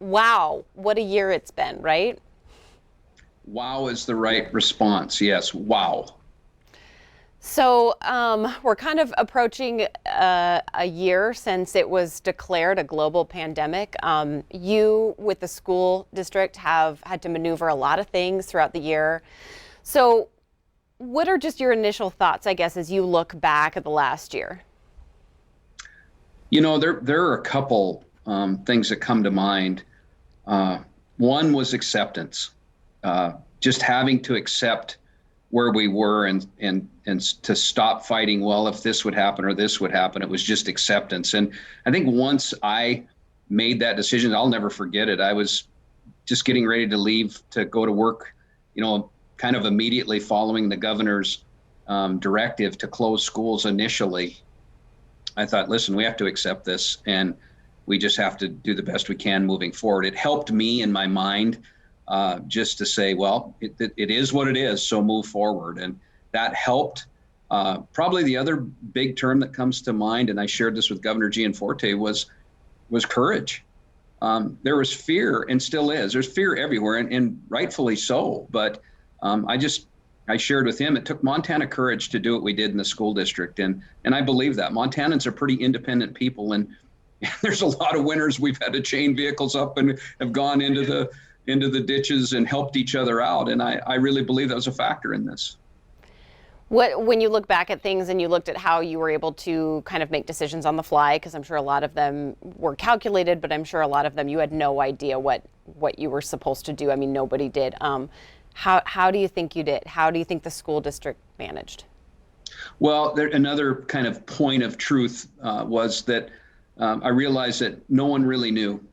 Wow, what a year it's been, right? Wow is the right response. Yes, wow. So we're kind of approaching a year since it was declared a global pandemic. You, with the school district, have had to maneuver a lot of things throughout the year. So, what are just your initial thoughts, I guess, as you look back at the last year? There are a couple things that come to mind. Uh, One was acceptance, just having to accept where we were and to stop fighting. Well, if this would happen or this would happen, it was just acceptance. And I think once I made that decision, I'll never forget it. I was just getting ready to leave to go to work, kind of immediately following the governor's directive to close schools initially. I thought, listen, we have to accept this and we just have to do the best we can moving forward. It helped me in my mind just to say, well, it is what it is, so move forward. And that helped. Probably the other big term that comes to mind, and I shared this with Governor Gianforte, was courage. There was fear and still is. There's fear everywhere, and rightfully so. But I shared with him, it took Montana courage to do what we did in the school district. And I believe that. Montanans are pretty independent people. And there's a lot of winters we've had to chain vehicles up and have gone into the ditches and helped each other out. And I really believe that was a factor in this. When you look back at things and you looked at how you were able to kind of make decisions on the fly, because I'm sure a lot of them were calculated, but I'm sure a lot of them you had no idea what you were supposed to do. I mean, nobody did. How do you think you did? How do you think the school district managed? Well, another kind of point of truth was that I realized that no one really knew.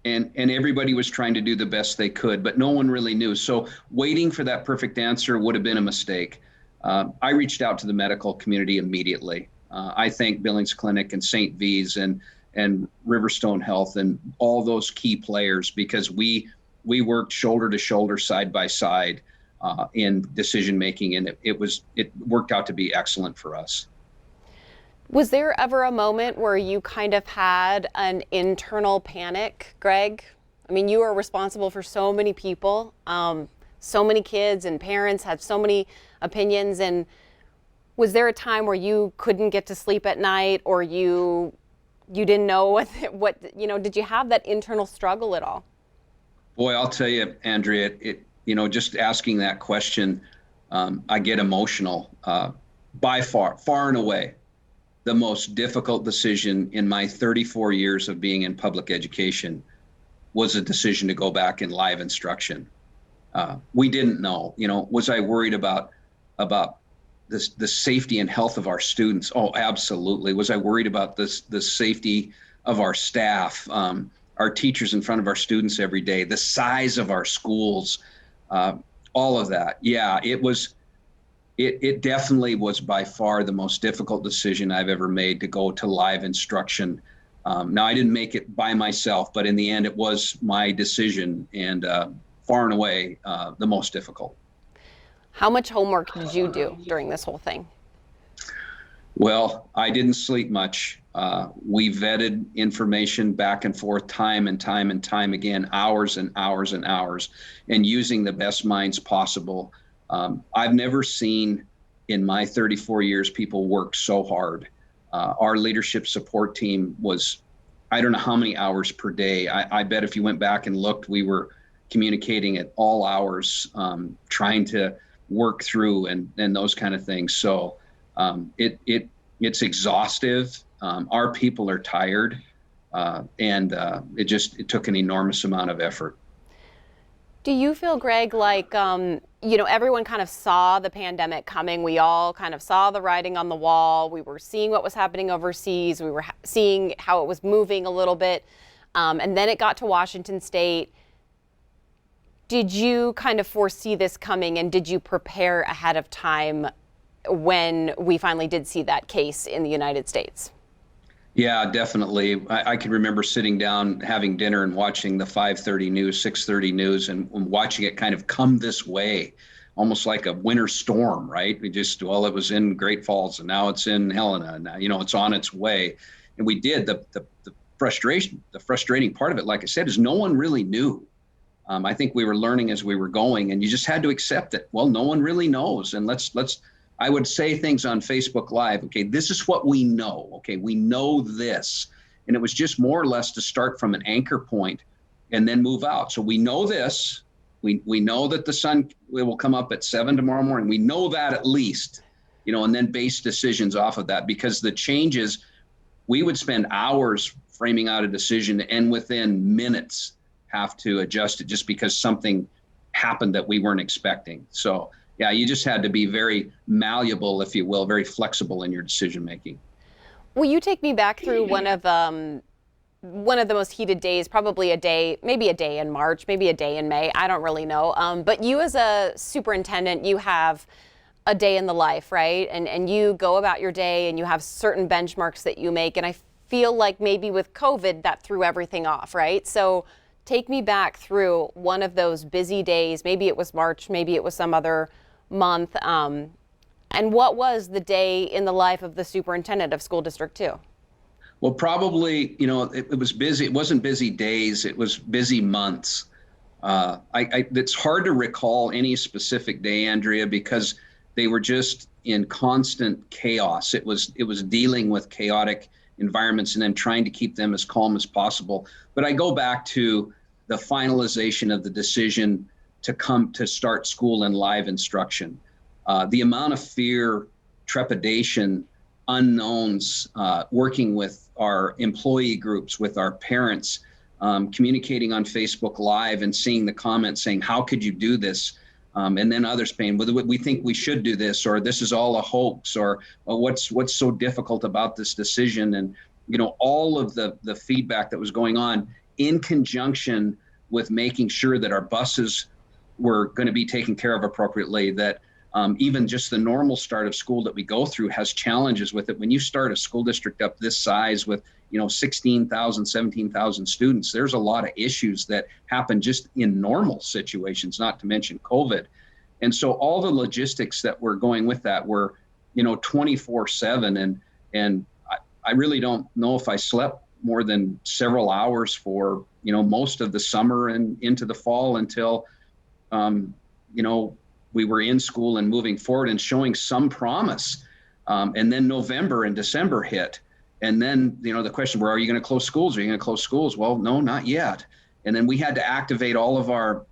And everybody was trying to do the best they could, but no one really knew. So waiting for that perfect answer would have been a mistake. I reached out to the medical community immediately. I thank Billings Clinic and St. V's and Riverstone Health and all those key players because we worked shoulder to shoulder, side by side in decision making, and it worked out to be excellent for us. Was there ever a moment where you kind of had an internal panic, Greg? I mean, you are responsible for so many people, so many kids and parents have so many opinions. And was there a time where you couldn't get to sleep at night, or you didn't know did you have that internal struggle at all? Boy, I'll tell you, Andrea, just asking that question, I get emotional. By far and away, the most difficult decision in my 34 years of being in public education was a decision to go back in live instruction. We didn't know, was I worried about the safety and health of our students? Oh, absolutely. Was I worried about the safety of our staff, our teachers in front of our students every day, the size of our schools, all of that? Yeah, it definitely was by far the most difficult decision I've ever made to go to live instruction. Now, I didn't make it by myself, but in the end, it was my decision and far and away the most difficult. How much homework did you do during this whole thing? Well, I didn't sleep much. We vetted information back and forth time and time and time again, hours and hours and hours, and using the best minds possible. I've never seen in my 34 years people work so hard. Our leadership support team was, I don't know how many hours per day. I bet if you went back and looked, we were communicating at all hours, trying to work through and those kind of things. So it's exhaustive. Our people are tired, and it took an enormous amount of effort. Do you feel, Greg, like, everyone kind of saw the pandemic coming. We all kind of saw the writing on the wall. We were seeing what was happening overseas. We were seeing how it was moving a little bit. And then it got to Washington State. Did you kind of foresee this coming, and did you prepare ahead of time when we finally did see that case in the United States? Yeah, definitely. I can remember sitting down, having dinner and watching the 5:30 news, 6:30 news, and watching it kind of come this way, almost like a winter storm, right? It was in Great Falls and now it's in Helena. Now, it's on its way. And we did. The the frustrating part of it, like I said, is no one really knew. I think we were learning as we were going, and you just had to accept it. Well, no one really knows, and I would say things on Facebook Live. Okay, this is what we know. Okay, we know this, and it was just more or less to start from an anchor point, and then move out. So we know this. We know that the sun will come up at 7 tomorrow morning. We know that at least, and then base decisions off of that, because the changes, we would spend hours framing out a decision and within minutes have to adjust it just because something happened that we weren't expecting. So yeah, you just had to be very malleable, if you will, very flexible in your decision making. Will you take me back through one of the most heated days, probably a day, maybe a day in March, maybe a day in May, I don't really know. But you as a superintendent, you have a day in the life, right? And you go about your day and you have certain benchmarks that you make. And I feel like maybe with COVID, that threw everything off, right? So take me back through one of those busy days. Maybe it was March, maybe it was some other month. And what was the day in the life of the superintendent of School District 2? Well, probably, it was busy. It wasn't busy days. It was busy months. It's hard to recall any specific day, Andrea, because they were just in constant chaos. It was dealing with chaotic environments and then trying to keep them as calm as possible. But I go back to the finalization of the decision to start school in live instruction. The amount of fear, trepidation, unknowns, working with our employee groups, with our parents, communicating on Facebook Live and seeing the comments saying, how could you do this? And then others saying, whether we think we should do this, or this is all a hoax, or what's so difficult about this decision? And, all of the feedback that was going on in conjunction with making sure that our buses were going to be taken care of appropriately, that even just the normal start of school that we go through has challenges with it. When you start a school district up this size with 16,000, 17,000 students, there's a lot of issues that happen just in normal situations, not to mention COVID. And so all the logistics that were going with that were 24/7, and I really don't know if I slept more than several hours for most of the summer and into the fall until we were in school and moving forward and showing some promise. And then November and December hit. And then, the question, are you going to close schools? Are you going to close schools? Well, no, not yet. And then we had to activate all of our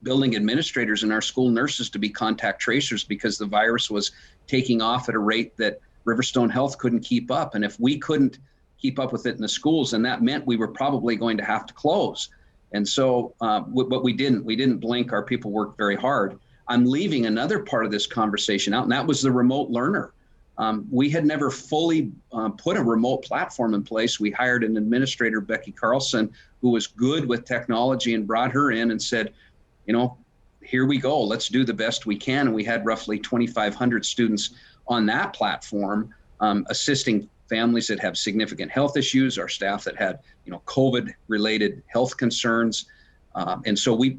building administrators and our school nurses to be contact tracers because the virus was taking off at a rate that Riverstone Health couldn't keep up. And if we couldn't keep up with it in the schools, then that meant we were probably going to have to close. And so, but we didn't blink. Our people worked very hard. I'm leaving another part of this conversation out, and that was the remote learner. We had never fully put a remote platform in place. We hired an administrator, Becky Carlson, who was good with technology, and brought her in and said, here we go, let's do the best we can. And we had roughly 2,500 students on that platform, assisting families that have significant health issues, our staff that had, COVID-related health concerns. And so we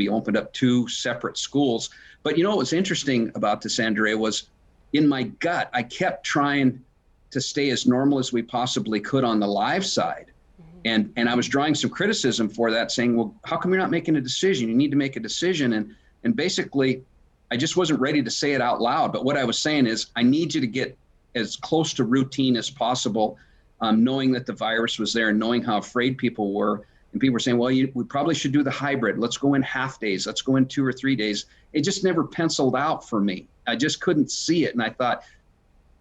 opened up 2 separate schools. But what was interesting about this, Andrea, was in my gut, I kept trying to stay as normal as we possibly could on the live side. And I was drawing some criticism for that, saying, well, how come you're not making a decision? You need to make a decision. And basically, I just wasn't ready to say it out loud. But what I was saying is, I need you to get as close to routine as possible, knowing that the virus was there and knowing how afraid people were. And people were saying, well, we probably should do the hybrid. Let's go in half days. Let's go in 2 or 3 days. It just never penciled out for me. I just couldn't see it. And I thought,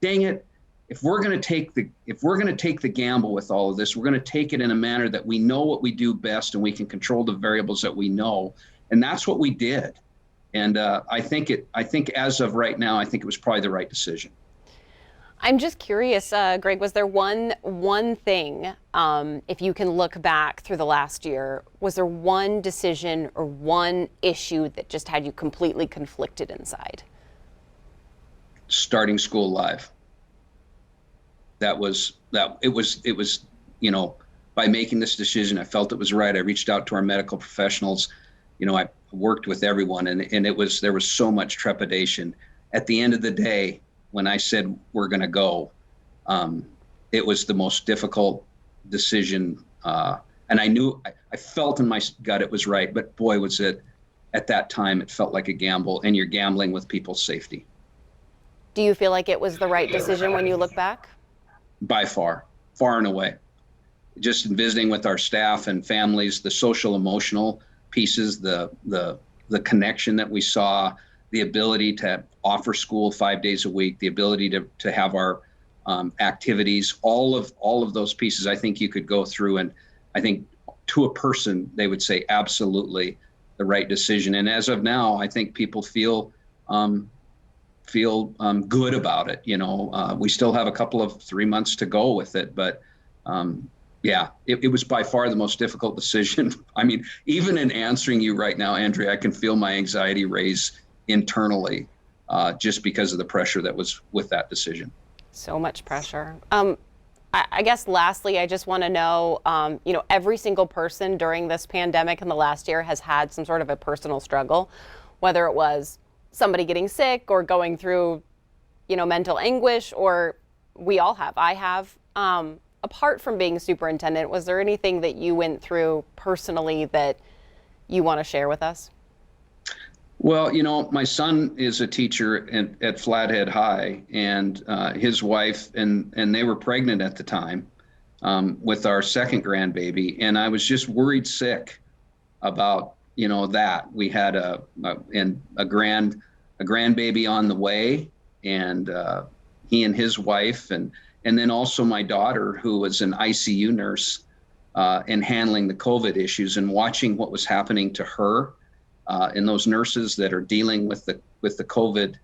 dang it, if we're going to take the gamble with all of this, we're going to take it in a manner that we know what we do best and we can control the variables that we know. And that's what we did. And I think as of right now, I think it was probably the right decision. I'm just curious, Greg, was there one thing, if you can look back through the last year, was there one decision or one issue that just had you completely conflicted inside? Starting school live. It was, by making this decision, I felt it was right. I reached out to our medical professionals. I worked with everyone, and there was so much trepidation. At the end of the day, when I said we're going to go, it was the most difficult decision. And I felt in my gut it was right, but boy, was it at that time, it felt like a gamble, and you're gambling with people's safety. Do you feel like it was the right decision when you look back? By far, far and away. Just in visiting with our staff and families, the social emotional pieces, the connection that we saw, the ability to offer school 5 days a week, the ability to have our activities, all of those pieces, I think you could go through, and I think to a person they would say absolutely the right decision. And as of now, I think people feel good about it. We still have a couple of 3 months to go with it, but yeah, it was by far the most difficult decision. I mean, even in answering you right now, Andrea, I can feel my anxiety raise internally just because of the pressure that was with that decision. So much pressure. I guess lastly, I just want to know, every single person during this pandemic in the last year has had some sort of a personal struggle, whether it was somebody getting sick or going through, mental anguish, or we all have. I have. Apart from being superintendent, was there anything that you went through personally that you want to share with us? Well, my son is a teacher at Flathead High, and his wife, and they were pregnant at the time with our second grandbaby, and I was just worried sick about that we had a grandbaby on the way, and he and his wife, and then also my daughter, who was an ICU nurse and handling the COVID issues, and watching what was happening to her and those nurses that are dealing with the COVID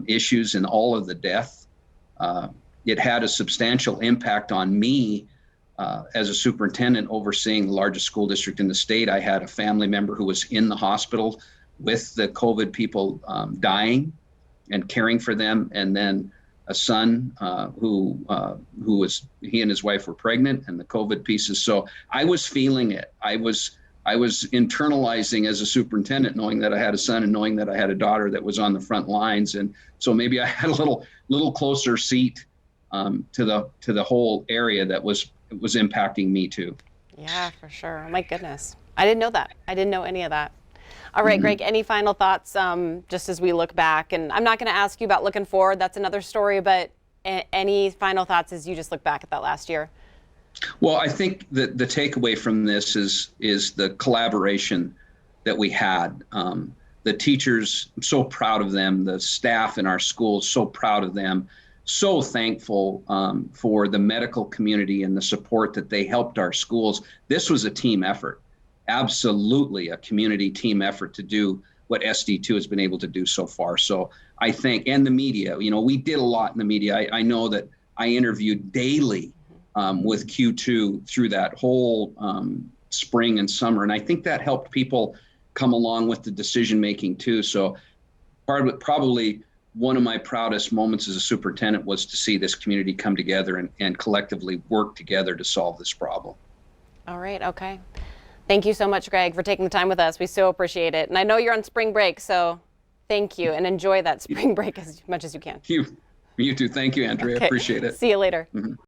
issues and all of the death. It had a substantial impact on me as a superintendent overseeing the largest school district in the state. I had a family member who was in the hospital with the COVID people dying and caring for them, and then a son who he and his wife were pregnant, and the COVID pieces. So I was feeling it. I was internalizing as a superintendent, knowing that I had a son and knowing that I had a daughter that was on the front lines. And so maybe I had a little closer seat to the whole area that was impacting me too. Yeah, for sure. Oh my goodness. I didn't know that. I didn't know any of that. All right, Greg, any final thoughts just as we look back? And I'm not going to ask you about looking forward. That's another story. But any final thoughts as you just look back at that last year? Well, I think that the takeaway from this is the collaboration that we had. The teachers, I'm so proud of them. The staff in our schools, so proud of them. So thankful for the medical community and the support that they helped our schools. This was a team effort. Absolutely a community team effort to do what SD2 has been able to do so far. So I think, and the media, we did a lot in the media. I know that I interviewed daily with Q2 through that whole spring and summer. And I think that helped people come along with the decision making too. So probably one of my proudest moments as a superintendent was to see this community come together and collectively work together to solve this problem. All right. Okay. Thank you so much, Greg, for taking the time with us. We so appreciate it. And I know you're on spring break, so thank you, and enjoy that spring break as much as you can. You too. Thank you, Andrea. Okay. Appreciate it. See you later.